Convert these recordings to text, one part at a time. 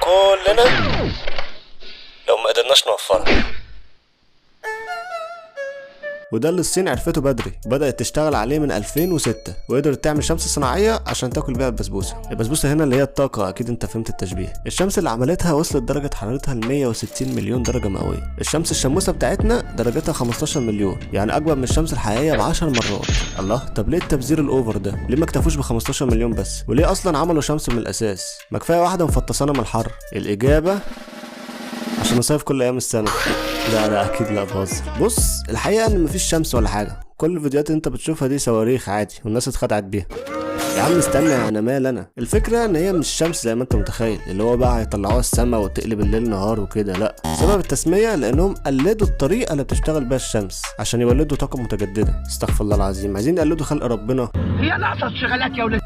كلنا لو ما قدرناش نوفرها. وده اللي الصين عرفته بدري، بدأت تشتغل عليه من 2006 وقدرت تعمل شمس صناعية عشان تاكل بيها البسبوسة. البسبوسة هنا اللي هي الطاقة، أكيد أنت فهمت التشبيه. الشمس اللي عملتها وصلت درجة حرارتها ل 160 مليون درجة مئوية. الشمس الشموسة بتاعتنا درجتها 15 مليون، يعني أكبر من الشمس الحقيقية ب10 مرات. الله، طب ليه التبذير الأوفر ده؟ ليه ما اكتفوش ب 15 مليون بس؟ وليه أصلا عملوا شمس من الأساس؟ ما كفاية واحدة مفطسانة من الحر. الإجابة عشان نصيف كل ايام السنه. لا اكيد لا، بهزر. بص، الحقيقه ان مفيش شمس ولا حاجه، كل الفيديوهات اللي انت بتشوفها دي صواريخ عادي والناس اتخدعت بيها. يا عم استنى، انا مال انا. الفكره ان هي مش شمس زي ما انت متخيل، اللي هو بقى هيطلعوها السما وتقلب الليل نهار وكده. لا، سبب التسميه لانهم قلدوا الطريقه اللي بتشتغل بيها الشمس عشان يولدوا طاقه متجدده. استغفر الله العظيم، عايزين يقلدوا خلق ربنا. هي ناقصه شغلات يا ولد.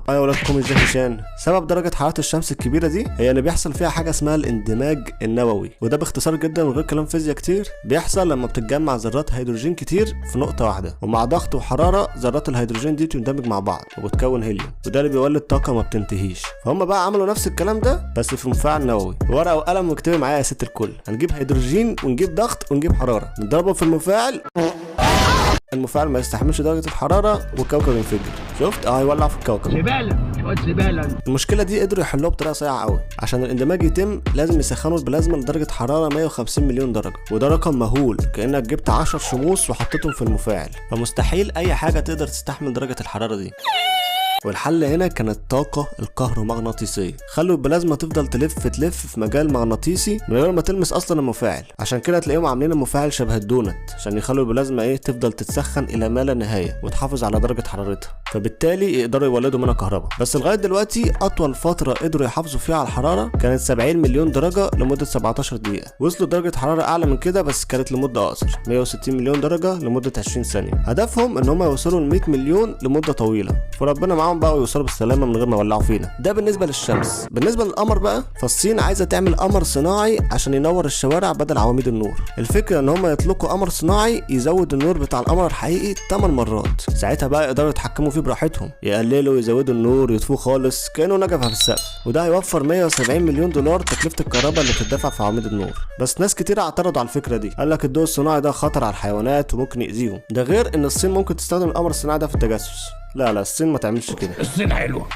يا ولادكم جاكي شان. سبب درجة حرارة الشمس الكبيرة دي هي ان بيحصل فيها حاجة اسمها الاندماج النووي، وده باختصار جدا من غير كلام فيزياء كتير بيحصل لما بتتجمع ذرات هيدروجين كتير في نقطة واحدة، ومع ضغط وحرارة ذرات الهيدروجين دي بتندمج مع بعض وبتكون هيليوم، وده اللي بيولد طاقة ما بتنتهيش. فهم بقى عملوا نفس الكلام ده بس في مفاعل نووي. ورقة وقلم واكتبي معايا يا ست الكل. هنجيب هيدروجين ونجيب ضغط ونجيب حرارة، نضربهم في المفاعل. المفاعل ما يستحملش درجة الحرارة والكوكب ينفجر. شفت؟ هيولع في الكوكب. زبالة، شوية زبالة. المشكلة دي قدروا يحلوها بطريقة صيعة قوي. عشان الاندماج يتم لازم يسخنوا البلازما لدرجة حرارة 150 مليون درجة، وده رقم مهول، كأنك جبت 10 شموس وحطيتهم في المفاعل، فمستحيل أي حاجة تقدر تستحمل درجة الحرارة دي. والحل هنا كانت الطاقة الكهرومغناطيسية. خلوا البلازما تفضل تلف في مجال مغناطيسي من غير ما تلمس اصلا المفاعل. عشان كده تلاقيهم عاملين المفاعل شبه الدونت عشان يخلوا البلازما تفضل تتسخن الى ما لا نهاية وتحافظ على درجة حرارتها، فبالتالي يقدروا يولدوا منها كهرباء. بس لغاية دلوقتي اطول فترة قدروا يحافظوا فيها على الحرارة كانت 70 مليون درجة لمدة 17 دقيقة. وصلوا درجة حرارة اعلى من كده بس كانت لمدة اقصر، 160 مليون درجة لمدة 20 ثانية. هدفهم ان هم يوصلوا ل 100 مليون لمدة طويلة، فربنا معاهم بقى ويوصلوا بالسلامة من غير ما يولعوا فينا. ده بالنسبة للشمس. بالنسبة للقمر بقى، فالصين عايزة تعمل قمر صناعي عشان ينور الشوارع بدل عواميد النور. الفكرة ان هم يطلقوا قمر صناعي يزود النور بتاع القمر الحقيقي 8 مرات. ساعتها بقى يقدروا يتحكموا فيه براحتهم، يقللوا يزودوا النور يطفوه خالص كأنه نجفة في السقف، وده هيوفر 170 مليون دولار تكلفة الكهرباء اللي بتدفع في عواميد النور. بس ناس كتير اعترضوا على الفكرة دي، قال لك الضوء الصناعي ده خطر على الحيوانات وممكن يأذيهم. ده غير ان الصين ممكن تستخدم القمر الصناعي ده في التجسس. لا الصين ما تعملش كده. الصين حلوة.